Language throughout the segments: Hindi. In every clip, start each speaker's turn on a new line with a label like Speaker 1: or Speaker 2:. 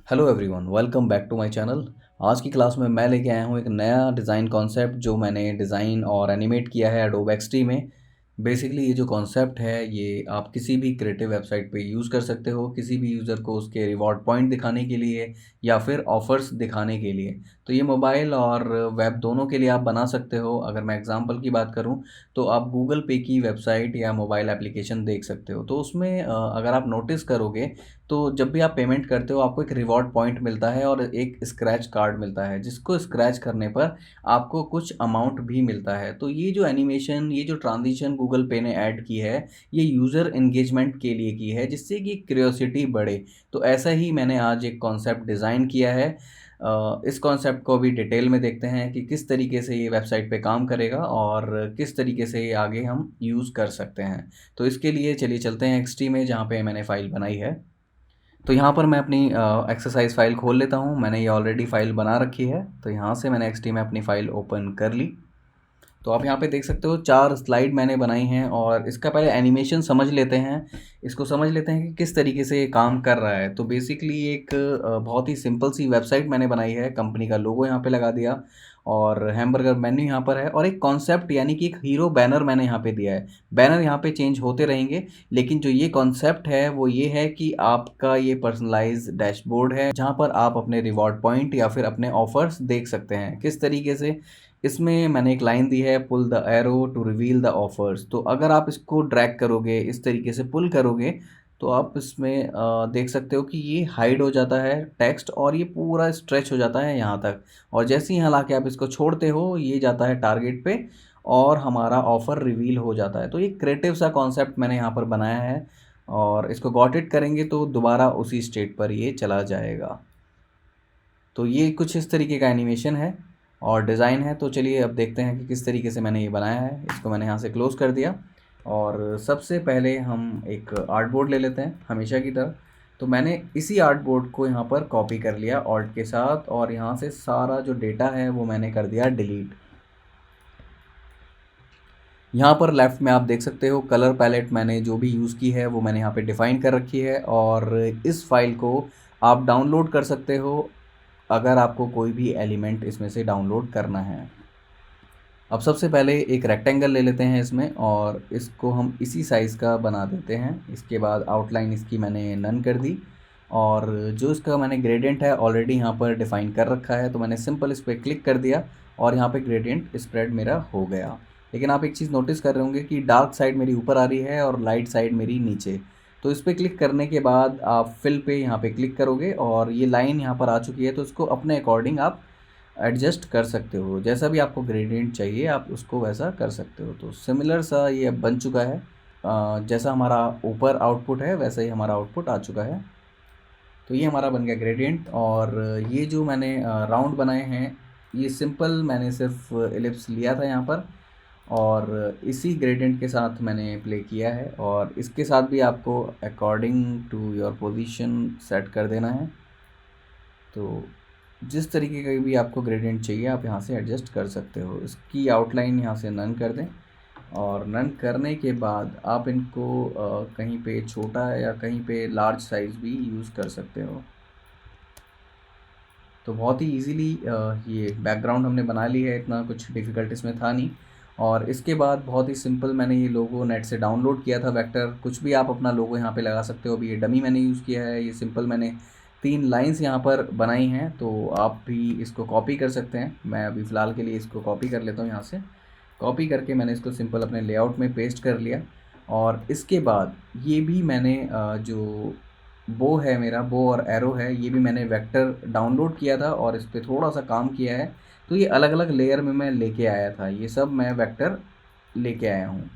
Speaker 1: Hello everyone, welcome back to my channel. आज की क्लास में मैं लेके आया हूँ एक नया डिज़ाइन कॉन्सेप्ट जो मैंने डिज़ाइन और एनिमेट किया है एडोब एक्सडी में। बेसिकली ये जो कॉन्सेप्ट है ये आप किसी भी क्रिएटिव वेबसाइट पे यूज़ कर सकते हो, किसी भी यूज़र को उसके रिवॉर्ड पॉइंट दिखाने के लिए या फिर ऑफ़र्स दिखाने के लिए। तो ये मोबाइल और वेब दोनों के लिए आप बना सकते हो। अगर मैं एग्जांपल की बात करूँ तो आप गूगल पे की वेबसाइट या मोबाइल एप्लीकेशन देख सकते हो। तो उसमें अगर आप नोटिस करोगे तो जब भी आप पेमेंट करते हो आपको एक रिवॉर्ड पॉइंट मिलता है और एक स्क्रैच कार्ड मिलता है, जिसको स्क्रैच करने पर आपको कुछ अमाउंट भी मिलता है। तो ये जो एनिमेशन, ये जो ट्रांजिशन गूगल पे ने ऐड की है, ये यूज़र एंगेजमेंट के लिए की है, जिससे कि क्यूरियोसिटी बढ़े। तो ऐसा ही मैंने आज एक कॉन्सेप्ट डिज़ाइन किया है। इस कॉन्सेप्ट को भी डिटेल में देखते हैं कि किस तरीके से ये वेबसाइट पे काम करेगा और किस तरीके से ये आगे हम यूज़ कर सकते हैं। तो इसके लिए चलिए चलते हैं एक्सटी में, जहाँ पे मैंने फ़ाइल बनाई है। तो यहाँ पर मैं अपनी एक्सरसाइज फ़ाइल खोल लेता हूँ। मैंने ये ऑलरेडी फ़ाइल बना रखी है, तो यहाँ से मैंने एक्सटी में अपनी फ़ाइल ओपन कर ली। तो आप यहाँ पे देख सकते हो 4 स्लाइड मैंने बनाई हैं और इसका पहले एनिमेशन समझ लेते हैं। इसको समझ लेते हैं कि किस तरीके से ये काम कर रहा है। तो बेसिकली एक बहुत ही सिंपल सी वेबसाइट मैंने बनाई है, कंपनी का लोगो यहाँ पे लगा दिया और हैमबर्गर मेन्यू यहाँ पर है और एक कॉन्सेप्ट यानी कि एक हीरो बैनर मैंने यहाँ पे दिया है। बैनर यहाँ पे चेंज होते रहेंगे, लेकिन जो ये कॉन्सेप्ट है वो ये है कि आपका ये पर्सनलाइज़ डैशबोर्ड है, जहाँ पर आप अपने रिवॉर्ड पॉइंट या फिर अपने ऑफ़र्स देख सकते हैं। किस तरीके से, इसमें मैंने एक लाइन दी है, pull the arrow to reveal the offers. तो अगर आप इसको ड्रैग करोगे, इस तरीके से पुल करोगे, तो आप इसमें देख सकते हो कि ये हाइड हो जाता है टेक्स्ट और ये पूरा स्ट्रेच हो जाता है यहाँ तक। और जैसे ही यहाँ लाके आप इसको छोड़ते हो, ये जाता है टारगेट पे और हमारा ऑफ़र रिवील हो जाता है। तो ये क्रिएटिव सा कॉन्सेप्ट मैंने यहाँ पर बनाया है और इसको गॉट इट करेंगे तो दोबारा उसी स्टेट पर ये चला जाएगा। तो ये कुछ इस तरीके का एनिमेशन है और डिज़ाइन है। तो चलिए अब देखते हैं कि किस तरीके से मैंने ये बनाया है। इसको मैंने यहाँ से क्लोज़ कर दिया और सबसे पहले हम एक आर्टबोर्ड ले लेते हैं हमेशा की तरह। तो मैंने इसी आर्टबोर्ड को यहाँ पर कॉपी कर लिया ऑल्ट के साथ और यहाँ से सारा जो डेटा है वो मैंने कर दिया डिलीट। यहाँ पर लेफ़्ट में आप देख सकते हो कलर पैलेट मैंने जो भी यूज़ की है वो मैंने यहाँ पे डिफ़ाइन कर रखी है और इस फ़ाइल को आप डाउनलोड कर सकते हो अगर आपको कोई भी एलिमेंट इसमें से डाउनलोड करना है। अब सबसे पहले एक रेक्टेंगल ले लेते हैं इसमें और इसको हम इसी साइज़ का बना देते हैं। इसके बाद आउटलाइन इसकी मैंने नन कर दी और जो इसका मैंने ग्रेडियंट है ऑलरेडी यहाँ पर डिफ़ाइन कर रखा है, तो मैंने सिंपल इस पर क्लिक कर दिया और यहाँ पे ग्रेडियंट स्प्रेड मेरा हो गया। लेकिन आप एक चीज़ नोटिस कर रहे होंगे कि डार्क साइड मेरी ऊपर आ रही है और लाइट साइड मेरी नीचे। तो इस पर क्लिक करने के बाद आप फिल पे यहाँ पे क्लिक करोगे और ये लाइन यहाँ पर आ चुकी है, तो इसको अपने अकॉर्डिंग आप एडजस्ट कर सकते हो। जैसा भी आपको ग्रेडियंट चाहिए आप उसको वैसा कर सकते हो। तो सिमिलर सा ये अब बन चुका है। जैसा हमारा ऊपर आउटपुट है वैसा ही हमारा आउटपुट आ चुका है। तो ये हमारा बन गया ग्रेडियंट और ये जो मैंने राउंड बनाए हैं, ये सिंपल मैंने सिर्फ एलिप्स लिया था यहाँ पर और इसी ग्रेडियंट के साथ मैंने प्ले किया है और इसके साथ भी आपको according to your position set कर देना है। तो जिस तरीके का भी आपको ग्रेडियंट चाहिए आप यहाँ से एडजस्ट कर सकते हो। इसकी आउटलाइन यहाँ से नन कर दें और नन करने के बाद आप इनको कहीं पे छोटा या कहीं पे लार्ज साइज़ भी यूज़ कर सकते हो। तो बहुत ही इजीली ये बैकग्राउंड हमने बना ली है, इतना कुछ डिफ़िकल्ट इसमें था नहीं। और इसके बाद बहुत ही सिंपल मैंने ये लोगो नेट से डाउनलोड किया था वेक्टर। कुछ भी आप अपना लोगो यहाँ पे लगा सकते हो। अभी ये डमी मैंने यूज़ किया है। ये सिंपल मैंने 3 लाइंस यहाँ पर बनाई हैं, तो आप भी इसको कॉपी कर सकते हैं। मैं अभी फ़िलहाल के लिए इसको कॉपी कर लेता हूँ यहाँ से। कॉपी करके मैंने इसको सिंपल अपने लेआउट में पेस्ट कर लिया और इसके बाद ये भी मैंने जो बो है, मेरा बो और एरो है, ये भी मैंने वेक्टर डाउनलोड किया था और इस पे थोड़ा-सा काम किया है। तो ये अलग-अलग लेयर में मैं लेके आया था। ये सब मैं वेक्टर लेके आया हूँ।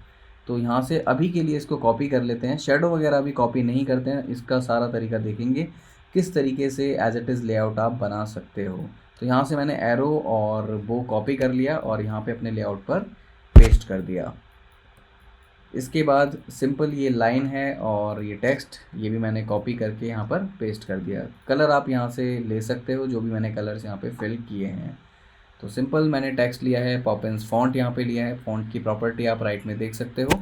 Speaker 1: तो यहाँ से अभी के लिए इसको कॉपी कर लेते हैं। शैडो वगैरह अभी कॉपी नहीं करते हैं। इसका सारा तरीका देखेंगे किस तरीके से एज़ इट इज़ लेआउट आप बना सकते हो। तो यहाँ से मैंने एरो और बो कॉपी कर लिया और यहाँ पे अपने लेआउट पर पेस्ट कर दिया। इसके बाद सिंपल ये लाइन है और ये टेक्स्ट, ये भी मैंने कॉपी करके यहाँ पर पेस्ट कर दिया। कलर आप यहाँ से ले सकते हो, जो भी मैंने कलर्स यहाँ पे फिल किए हैं। तो सिंपल मैंने टेक्स्ट लिया है, पॉपिंस फॉन्ट यहाँ पे लिया है। फॉन्ट की प्रॉपर्टी आप राइट में देख सकते हो।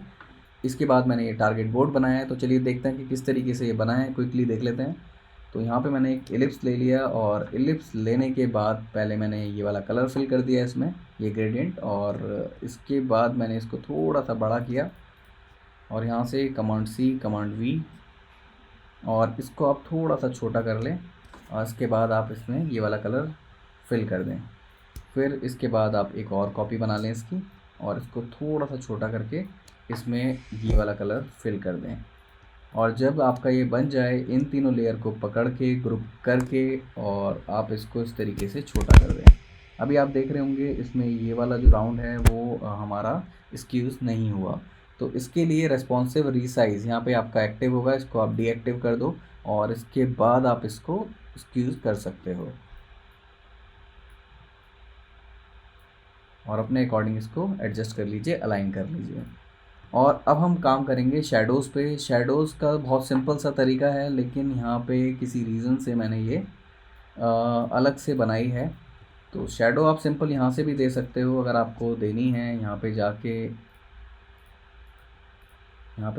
Speaker 1: इसके बाद मैंने ये टारगेट बोर्ड बनाया है। तो चलिए देखते हैं कि किस तरीके से ये बना है, क्विकली देख लेते हैं। तो यहाँ पे मैंने एक एलिप्स ले लिया और एलिप्स लेने के बाद पहले मैंने ये वाला कलर फिल कर दिया इसमें, ये ग्रेडियंट, और इसके बाद मैंने इसको थोड़ा सा बड़ा किया और यहाँ से कमांड सी कमांड वी, और इसको आप थोड़ा सा छोटा कर लें और इसके बाद आप इसमें ये वाला कलर फिल कर दें। फिर इसके बाद आप एक और कॉपी बना लें इसकी और इसको थोड़ा सा छोटा करके इसमें ये वाला कलर फिल कर दें। और जब आपका ये बन जाए, इन तीनों लेयर को पकड़ के ग्रुप करके और आप इसको इस तरीके से छोटा कर दें। अभी आप देख रहे होंगे इसमें ये वाला जो राउंड है वो हमारा स्क्यूज़ नहीं हुआ। तो इसके लिए रेस्पॉन्सिव रीसाइज़ यहाँ पे आपका एक्टिव होगा, इसको आप डीएक्टिव कर दो और इसके बाद आप इसको स्क्यूज़ कर सकते हो और अपने अकॉर्डिंग इसको एडजस्ट कर लीजिए, अलाइन कर लीजिए। और अब हम काम करेंगे शैडोज़ पे। शैडोज़ का बहुत सिंपल सा तरीका है, लेकिन यहाँ पे किसी रीज़न से मैंने ये अलग से बनाई है। तो शैडो आप सिंपल यहाँ से भी दे सकते हो अगर आपको देनी है। यहाँ पे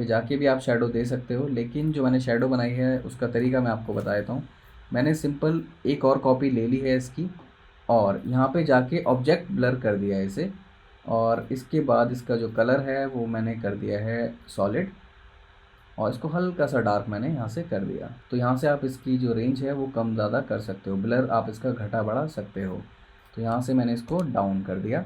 Speaker 1: जाके भी आप शैडो दे सकते हो, लेकिन जो मैंने शैडो बनाई है उसका तरीका मैं आपको बता देता हूँ। मैंने सिंपल एक और कॉपी ले ली है इसकी और यहाँ पे जाके ऑब्जेक्ट ब्लर कर दिया है इसे, और इसके बाद इसका जो कलर है वो मैंने कर दिया है सॉलिड और इसको हल्का सा डार्क मैंने यहाँ से कर दिया। तो यहाँ से आप इसकी जो रेंज है वो कम ज़्यादा कर सकते हो, ब्लर आप इसका घटा बढ़ा सकते हो। तो यहाँ से मैंने इसको डाउन कर दिया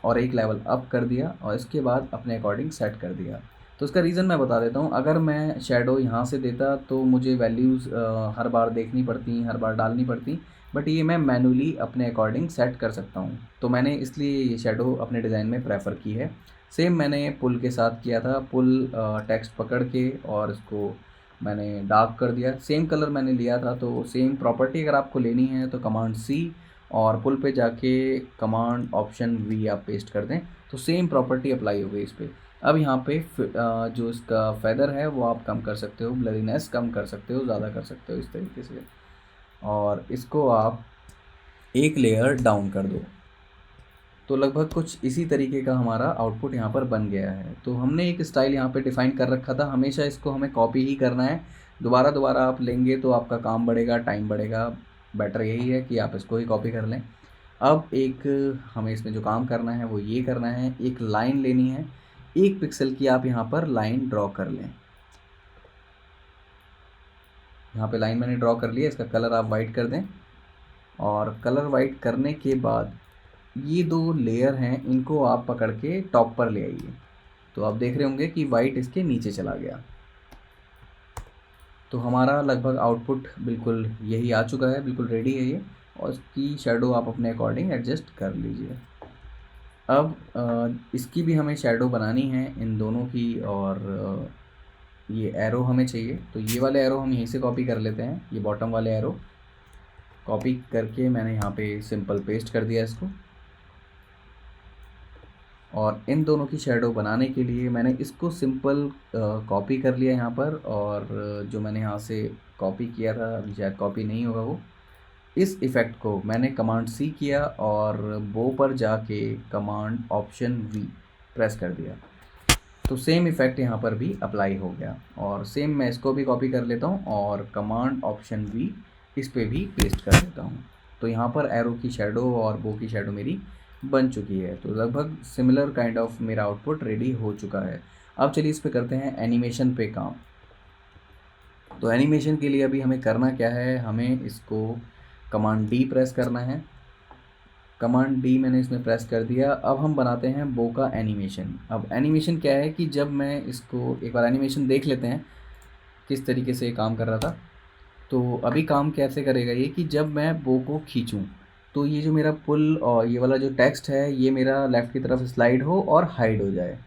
Speaker 1: और एक लेवल अप कर दिया और इसके बाद अपने अकॉर्डिंग सेट कर दिया। तो इसका रीज़न मैं बता देता हूँ। अगर मैं शैडो यहाँ से देता तो मुझे वैल्यूज़ हर बार देखनी पड़ती, हर बार डालनी पड़ती, बट ये मैं मैनुअली अपने अकॉर्डिंग सेट कर सकता हूँ। तो मैंने इसलिए ये शैडो अपने डिज़ाइन में प्रेफर की है। सेम मैंने पुल के साथ किया था। पुल टेक्स्ट पकड़ के और इसको मैंने डार्क कर दिया। सेम कलर मैंने लिया था, तो सेम प्रॉपर्टी अगर आपको लेनी है तो कमांड सी और पुल पे जाके कमांड ऑप्शन वी आप पेस्ट कर दें तो सेम प्रॉपर्टी अप्लाई हो गई इस पर। अब यहाँ पे जो इसका फेदर है वो आप कम कर सकते हो, ब्लरीनेस कम कर सकते हो, ज़्यादा कर सकते हो इस तरीके से, और इसको आप एक लेयर डाउन कर दो। तो लगभग कुछ इसी तरीके का हमारा आउटपुट यहाँ पर बन गया है। तो हमने एक स्टाइल यहाँ पे डिफ़ाइन कर रखा था, हमेशा इसको हमें कॉपी ही करना है। दोबारा दोबारा आप लेंगे तो आपका काम बढ़ेगा, टाइम बढ़ेगा। बेटर यही है कि आप इसको ही कॉपी कर लें। अब एक हमें इसमें जो काम करना है वो ये करना है, एक लाइन लेनी है 1 पिक्सल की। आप यहाँ पर लाइन ड्रॉ कर लें। यहाँ पे लाइन मैंने ड्रॉ कर लिया। इसका कलर आप वाइट कर दें और कलर वाइट करने के बाद ये 2 लेयर हैं, इनको आप पकड़ के टॉप पर ले आइए। तो आप देख रहे होंगे कि वाइट इसके नीचे चला गया। तो हमारा लगभग आउटपुट बिल्कुल यही आ चुका है, बिल्कुल रेडी है ये, और इसकी शैडो आप अपने अकॉर्डिंग एडजस्ट कर लीजिए। अब इसकी भी हमें शैडो बनानी है इन दोनों की, और ये एरो हमें चाहिए। तो ये वाले एरो हम यहीं से कॉपी कर लेते हैं। ये बॉटम वाले एरो कॉपी करके मैंने यहाँ पे सिंपल पेस्ट कर दिया इसको, और इन दोनों की शैडो बनाने के लिए मैंने इसको सिंपल कॉपी कर लिया यहाँ पर, और जो मैंने यहाँ से कॉपी किया था, अभी शायद कॉपी नहीं होगा वो, इस इफ़ेक्ट को मैंने कमांड सी किया और बो पर जाके कमांड ऑप्शन वी प्रेस कर दिया। तो सेम इफ़ेक्ट यहाँ पर भी अप्लाई हो गया, और सेम मैं इसको भी कॉपी कर लेता हूँ और कमांड ऑप्शन वी इस पे भी पेस्ट कर देता हूँ। तो यहाँ पर एरो की शैडो और बो की शैडो मेरी बन चुकी है। तो लगभग सिमिलर काइंड ऑफ मेरा आउटपुट रेडी हो चुका है। अब चलिए इस पे करते हैं एनिमेशन पे काम। तो एनिमेशन के लिए अभी हमें करना क्या है, हमें इसको कमांड डी प्रेस करना है। कमांड डी मैंने इसमें प्रेस कर दिया। अब हम बनाते हैं बो का एनिमेशन। अब एनिमेशन क्या है कि जब मैं इसको एक बार एनिमेशन देख लेते हैं किस तरीके से काम कर रहा था। तो अभी काम कैसे करेगा ये कि जब मैं बो को खींचूं तो ये जो मेरा पुल और ये वाला जो टेक्स्ट है ये मेरा लेफ़्ट की तरफ स्लाइड हो और हाइड हो जाए,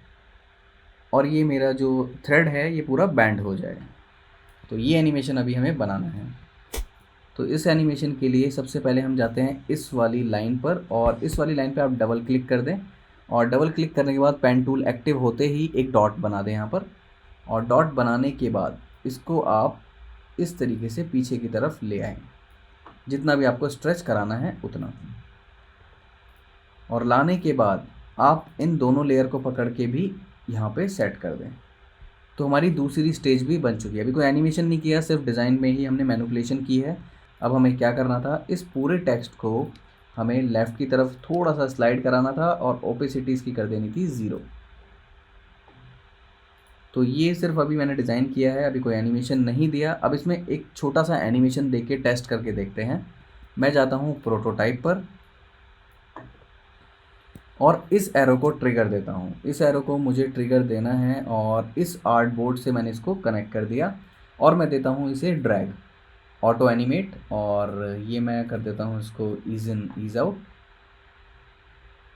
Speaker 1: और ये मेरा जो थ्रेड है ये पूरा बैंड हो जाए। तो ये एनिमेशन अभी हमें बनाना है। तो इस एनिमेशन के लिए सबसे पहले हम जाते हैं इस वाली लाइन पर, और इस वाली लाइन पे आप डबल क्लिक कर दें, और डबल क्लिक करने के बाद पेन टूल एक्टिव होते ही एक डॉट बना दें यहाँ पर, और डॉट बनाने के बाद इसको आप इस तरीके से पीछे की तरफ ले आएँ, जितना भी आपको स्ट्रेच कराना है उतना, और लाने के बाद आप इन दोनों लेयर को पकड़ के भी यहाँ पे सेट कर दें। तो हमारी दूसरी स्टेज भी बन चुकी है। अभी कोई एनिमेशन नहीं किया, सिर्फ डिज़ाइन में ही हमने मैनिपुलेशन की है। अब हमें क्या करना था, इस पूरे टेक्स्ट को हमें लेफ़्ट की तरफ थोड़ा सा स्लाइड कराना था और ओपेसिटी इसकी कर देनी थी 0। तो ये सिर्फ अभी मैंने डिज़ाइन किया है, अभी कोई एनिमेशन नहीं दिया। अब इसमें एक छोटा सा एनिमेशन दे के टेस्ट करके देखते हैं। मैं जाता हूँ प्रोटोटाइप पर और इस एरो को ट्रिगर देता हूँ। इस एरो को मुझे ट्रिगर देना है और इस आर्ट बोर्ड से मैंने इसको कनेक्ट कर दिया और मैं देता हूँ इसे ड्रैग, ऑटो एनिमेट, और ये मैं कर देता हूँ इसको ईज इन ईज आउट,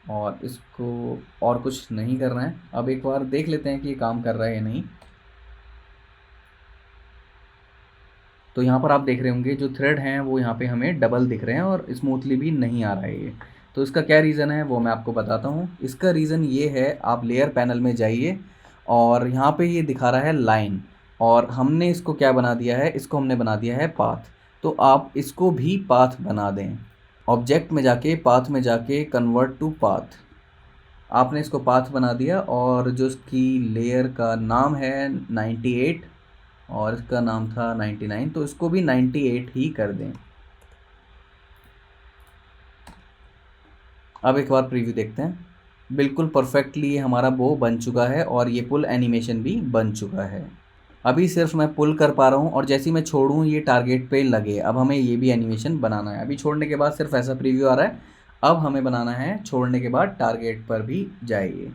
Speaker 1: और इसको और कुछ नहीं करना है। अब एक बार देख लेते हैं कि ये काम कर रहा है या नहीं। तो यहाँ पर आप देख रहे होंगे जो थ्रेड हैं वो यहाँ पे हमें डबल दिख रहे हैं और स्मूथली भी नहीं आ रहा है ये। तो इसका क्या रीज़न है वो मैं आपको बताता हूँ। इसका रीज़न ये है, आप लेयर पैनल में जाइए और यहाँ पे ये दिखा रहा है लाइन, और हमने इसको क्या बना दिया है, इसको हमने बना दिया है पाथ। तो आप इसको भी पाथ बना दें। ऑब्जेक्ट में जाके, पाथ में जाके कन्वर्ट टू पाथ, आपने इसको पाथ बना दिया और जो इसकी लेयर का नाम है 98 और इसका नाम था 99, तो इसको भी 98 ही कर दें। अब एक बार प्रीव्यू देखते हैं। बिल्कुल परफेक्टली ये हमारा बो बन चुका है और ये पुल एनिमेशन भी बन चुका है। अभी सिर्फ मैं पुल कर पा रहा हूँ और जैसे ही मैं छोड़ूँ ये टारगेट पे लगे। अब हमें ये भी एनिमेशन बनाना है। अभी छोड़ने के बाद सिर्फ ऐसा प्रीव्यू आ रहा है, अब हमें बनाना है छोड़ने के बाद टारगेट पर भी जाइए।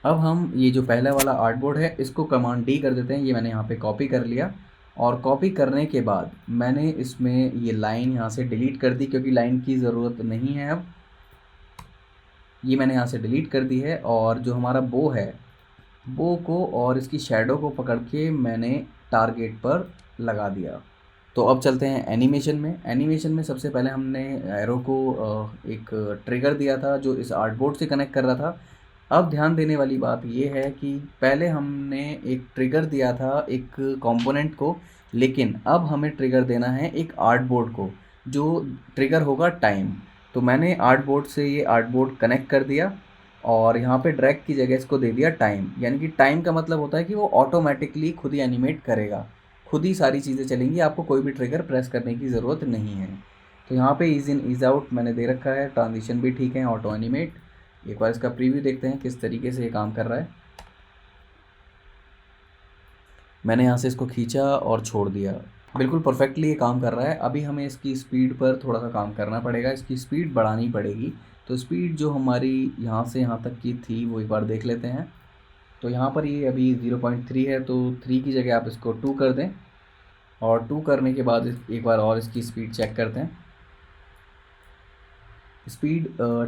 Speaker 1: अब हम ये जो पहला वाला आर्टबोर्ड है इसको कमांड डी कर देते हैं। ये मैंने यहाँ पे कॉपी कर लिया और कॉपी करने के बाद मैंने इसमें ये लाइन यहाँ से डिलीट कर दी क्योंकि लाइन की ज़रूरत नहीं है। अब ये मैंने यहाँ से डिलीट कर दी है और जो हमारा बो है, बो को और इसकी शैडो को पकड़ के मैंने टारगेट पर लगा दिया। तो अब चलते हैं एनिमेशन में। एनिमेशन में सबसे पहले हमने एरो को एक ट्रिगर दिया था जो इस आर्टबोर्ड से कनेक्ट कर रहा था। अब ध्यान देने वाली बात ये है कि पहले हमने एक ट्रिगर दिया था एक कंपोनेंट को, लेकिन अब हमें ट्रिगर देना है एक आर्टबोर्ड को, जो ट्रिगर होगा टाइम। तो मैंने आर्टबोर्ड से ये आर्टबोर्ड कनेक्ट कर दिया और यहाँ पे ड्रैग की जगह इसको दे दिया टाइम। यानी कि टाइम का मतलब होता है कि वो ऑटोमेटिकली खुद ही एनिमेट करेगा, खुद ही सारी चीज़ें चलेंगी, आपको कोई भी ट्रिगर प्रेस करने की ज़रूरत नहीं है। तो यहाँ पे ईज इन ईज आउट मैंने दे रखा है, ट्रांजिशन भी ठीक है, ऑटो एनिमेट। एक बार इसका प्रीव्यू देखते हैं किस तरीके से ये काम कर रहा है। मैंने यहाँ से इसको खींचा और छोड़ दिया, बिल्कुल परफेक्टली ये काम कर रहा है। अभी हमें इसकी स्पीड पर थोड़ा सा काम करना पड़ेगा, इसकी स्पीड बढ़ानी पड़ेगी। तो स्पीड जो हमारी यहाँ से यहाँ तक की थी वो एक बार देख लेते हैं। तो यहाँ पर ये अभी 0.3 है, तो 3 की जगह आप इसको 2 कर दें और 2 करने के बाद एक बार और इसकी स्पीड चेक करते हैं। स्पीड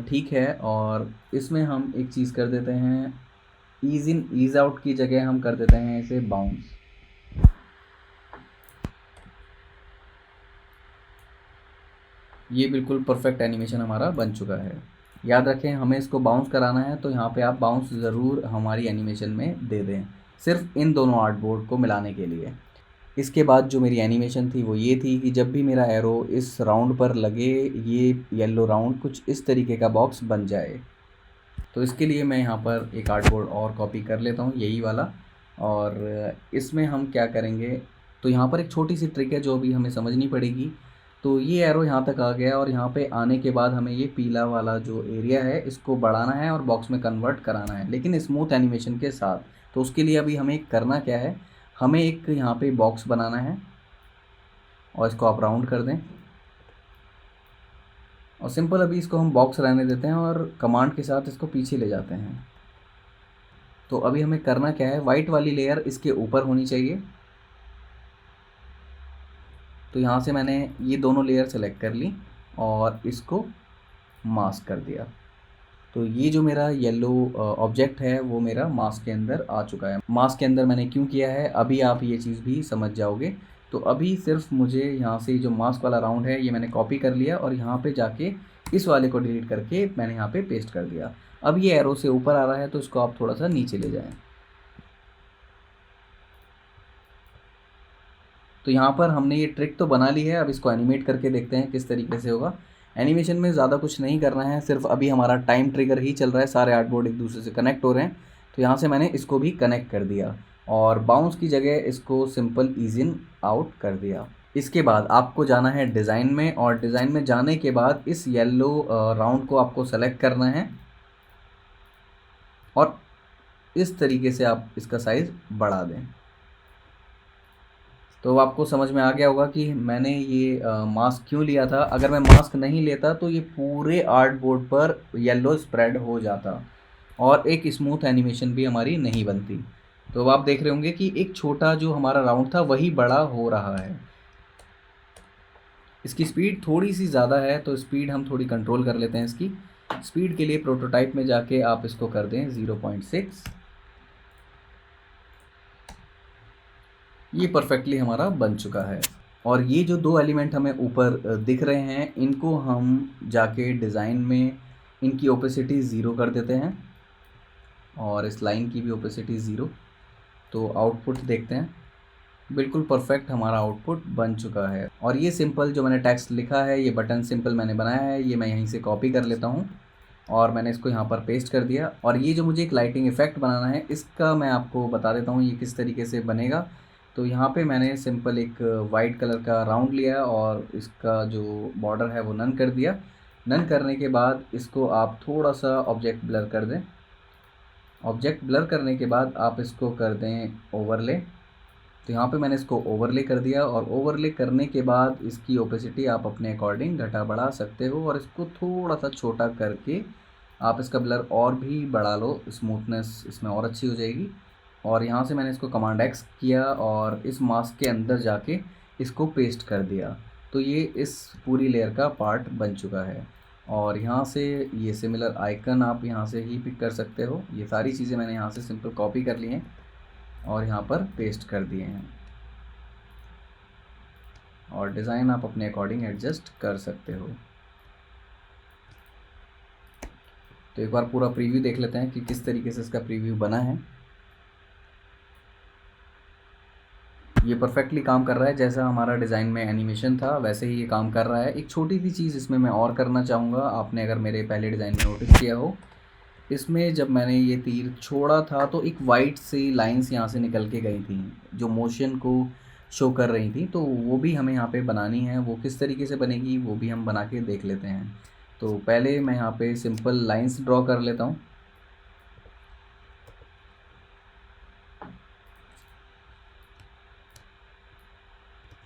Speaker 1: ठीक है और इसमें हम एक चीज़ कर देते हैं, ईज इन ईज आउट की जगह हम कर देते हैं इसे बाउंस। ये बिल्कुल परफेक्ट एनिमेशन हमारा बन चुका है। याद रखें हमें इसको बाउंस कराना है, तो यहाँ पे आप बाउंस ज़रूर हमारी एनिमेशन में दे दें, सिर्फ इन दोनों आर्टबोर्ड को मिलाने के लिए। इसके बाद जो मेरी एनिमेशन थी वो ये थी कि जब भी मेरा एरो इस राउंड पर लगे, ये येलो राउंड कुछ इस तरीके का बॉक्स बन जाए। तो इसके लिए मैं यहाँ पर एक आर्टबोर्ड और कॉपी कर लेता हूँ, यही वाला, और इसमें हम क्या करेंगे, तो यहाँ पर एक छोटी सी ट्रिक है जो अभी हमें समझनी पड़ेगी। तो ये एरो यहाँ तक आ गया और यहाँ पे आने के बाद हमें ये पीला वाला जो एरिया है इसको बढ़ाना है और बॉक्स में कन्वर्ट कराना है, लेकिन स्मूथ एनिमेशन के साथ। तो उसके लिए अभी हमें करना क्या है, हमें एक यहाँ पे बॉक्स बनाना है और इसको आप राउंड कर दें और सिंपल अभी इसको हम बॉक्स रहने देते हैं और कमांड के साथ इसको पीछे ले जाते हैं। तो अभी हमें करना क्या है, वाइट वाली लेयर इसके ऊपर होनी चाहिए। तो यहाँ से मैंने ये दोनों लेयर सेलेक्ट कर ली और इसको मास्क कर दिया। तो ये जो मेरा येलो ऑब्जेक्ट है वो मेरा मास्क के अंदर आ चुका है। मास्क के अंदर मैंने क्यों किया है अभी आप ये चीज़ भी समझ जाओगे। तो अभी सिर्फ मुझे यहाँ से जो मास्क वाला राउंड है ये मैंने कॉपी कर लिया और यहाँ पे जाके इस वाले को डिलीट करके मैंने यहाँ पे पेस्ट कर दिया। अब ये एरो से ऊपर आ रहा है तो इसको आप थोड़ा सा नीचे ले जाएं। तो यहाँ पर हमने ये ट्रिक तो बना ली है, अब इसको एनिमेट करके देखते हैं किस तरीके से होगा। एनिमेशन में ज़्यादा कुछ नहीं करना है, सिर्फ अभी हमारा टाइम ट्रिगर ही चल रहा है, सारे आर्टबोर्ड एक दूसरे से कनेक्ट हो रहे हैं। तो यहाँ से मैंने इसको भी कनेक्ट कर दिया। और बाउंस की जगह इसको सिंपल ईज इन आउट कर दिया। इसके बाद आपको जाना है डिज़ाइन में, और डिज़ाइन में जाने के बाद इस येलो राउंड को आपको सेलेक्ट करना है और इस तरीके से आप इसका साइज़ बढ़ा दें। तो आपको समझ में आ गया होगा कि मैंने ये मास्क क्यों लिया था। अगर मैं मास्क नहीं लेता तो ये पूरे आर्ट बोर्ड पर येलो स्प्रेड हो जाता और एक स्मूथ एनिमेशन भी हमारी नहीं बनती। तो अब आप देख रहे होंगे कि एक छोटा जो हमारा राउंड था वही बड़ा हो रहा है। इसकी स्पीड थोड़ी सी ज़्यादा है, तो स्पीड हम थोड़ी कंट्रोल कर लेते हैं। इसकी स्पीड के लिए प्रोटोटाइप में जाके आप इसको कर दें 0.6। ये परफेक्टली हमारा बन चुका है। और ये जो दो एलिमेंट हमें ऊपर दिख रहे हैं, इनको हम जाके डिज़ाइन में इनकी ओपेसिटी 0 कर देते हैं और इस लाइन की भी ओपेसिटी 0। तो आउटपुट देखते हैं, बिल्कुल परफेक्ट हमारा आउटपुट बन चुका है। और ये सिंपल जो मैंने टेक्स्ट लिखा है, ये बटन सिंपल मैंने बनाया है, ये मैं यहीं से कॉपी कर लेता हूँ और मैंने इसको यहाँ पर पेस्ट कर दिया। और ये जो मुझे एक लाइटिंग इफ़ेक्ट बनाना है, इसका मैं आपको बता देता हूँ ये किस तरीके से बनेगा। तो यहाँ पे मैंने सिंपल एक वाइट कलर का राउंड लिया और इसका जो बॉर्डर है वो नन कर दिया। नन करने के बाद इसको आप थोड़ा सा ऑब्जेक्ट ब्लर कर दें। ऑब्जेक्ट ब्लर करने के बाद आप इसको कर दें ओवरले। तो यहाँ पे मैंने इसको ओवरले कर दिया और ओवरले करने के बाद इसकी ओपेसिटी आप अपने अकॉर्डिंग घटा बढ़ा सकते हो और इसको थोड़ा सा छोटा करके आप इसका ब्लर और भी बढ़ा लो, स्मूथनेस इसमें और अच्छी हो जाएगी। और यहाँ से मैंने इसको कमांड X किया और इस मास्क के अंदर जाके इसको पेस्ट कर दिया। तो ये इस पूरी लेयर का पार्ट बन चुका है। और यहाँ से ये सिमिलर आइकन आप यहाँ से ही पिक कर सकते हो। ये सारी चीज़ें मैंने यहाँ से सिंपल कॉपी कर ली हैं और यहाँ पर पेस्ट कर दिए हैं। और डिज़ाइन आप अपने अकॉर्डिंग एडजस्ट कर सकते हो। तो एक बार पूरा प्रीव्यू देख लेते हैं कि किस तरीके से इसका प्रीव्यू बना है। ये परफेक्टली काम कर रहा है, जैसा हमारा डिज़ाइन में एनिमेशन था वैसे ही ये काम कर रहा है। एक छोटी सी चीज़ इसमें मैं और करना चाहूँगा, आपने अगर मेरे पहले डिज़ाइन में नोटिस किया हो, इसमें जब मैंने ये तीर छोड़ा था तो एक वाइट सी लाइंस यहाँ से निकल के गई थी जो मोशन को शो कर रही थी। तो वो भी हमें यहाँ पे बनानी है। वो किस तरीके से बनेगी वो भी हम बना के देख लेते हैं। तो पहले मैं यहाँ पे सिंपल लाइंस ड्रॉ कर लेता हूँ।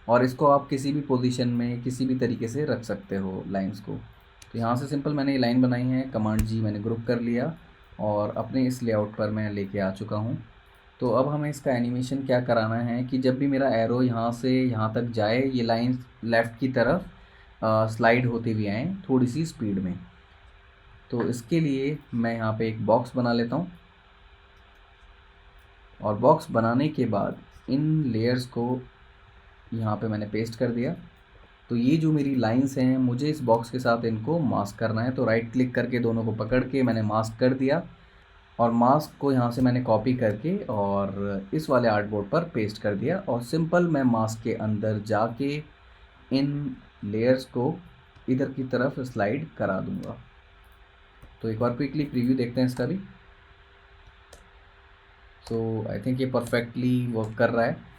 Speaker 1: और इसको आप किसी भी पोजीशन में किसी भी तरीके से रख सकते हो लाइंस को। तो यहाँ से सिंपल मैंने ये लाइन बनाई है, कमांड G मैंने ग्रुप कर लिया और अपने इस लेआउट पर मैं लेके आ चुका हूँ। तो अब हमें इसका एनिमेशन क्या कराना है कि जब भी मेरा एरो यहाँ से यहाँ तक जाए, ये लाइन लेफ़्ट की तरफ स्लाइड होती हुई आए थोड़ी सी स्पीड में। तो इसके लिए मैं यहाँ पे एक बॉक्स बना लेता हूँ और बॉक्स बनाने के बाद इन लेयर्स को यहाँ पे मैंने पेस्ट कर दिया। तो ये जो मेरी लाइंस हैं, मुझे इस बॉक्स के साथ इनको मास्क करना है। तो राइट क्लिक करके दोनों को पकड़ के मैंने मास्क कर दिया और मास्क को यहाँ से मैंने कॉपी करके और इस वाले आर्ट बोर्ड पर पेस्ट कर दिया। और सिंपल मैं मास्क के अंदर जाके इन लेयर्स को इधर की तरफ स्लाइड करा दूँगा। तो एक बार क्विकली प्रीव्यू देखते हैं इसका भी। सो आई थिंक ये परफेक्टली वर्क कर रहा है।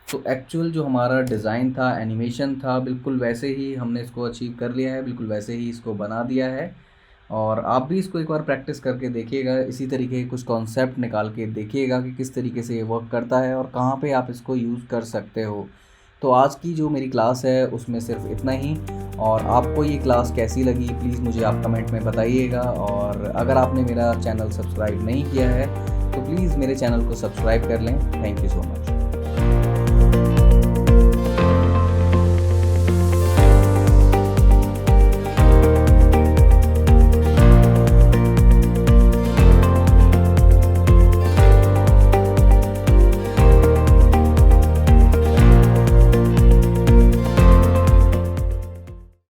Speaker 1: तो एक्चुअल जो हमारा डिज़ाइन था, एनिमेशन था, बिल्कुल वैसे ही हमने इसको अचीव कर लिया है, बिल्कुल वैसे ही इसको बना दिया है। और आप भी इसको एक बार प्रैक्टिस करके देखिएगा, इसी तरीके के कुछ कॉन्सेप्ट निकाल के देखिएगा कि किस तरीके से ये वर्क करता है और कहाँ पे आप इसको यूज़ कर सकते हो। तो आज की जो मेरी क्लास है उसमें सिर्फ इतना ही। और आपको ये क्लास कैसी लगी प्लीज़ मुझे आप कमेंट में बताइएगा। और अगर आपने मेरा चैनल सब्सक्राइब नहीं किया है तो प्लीज़ मेरे चैनल को सब्सक्राइब कर लें। Thank you so much.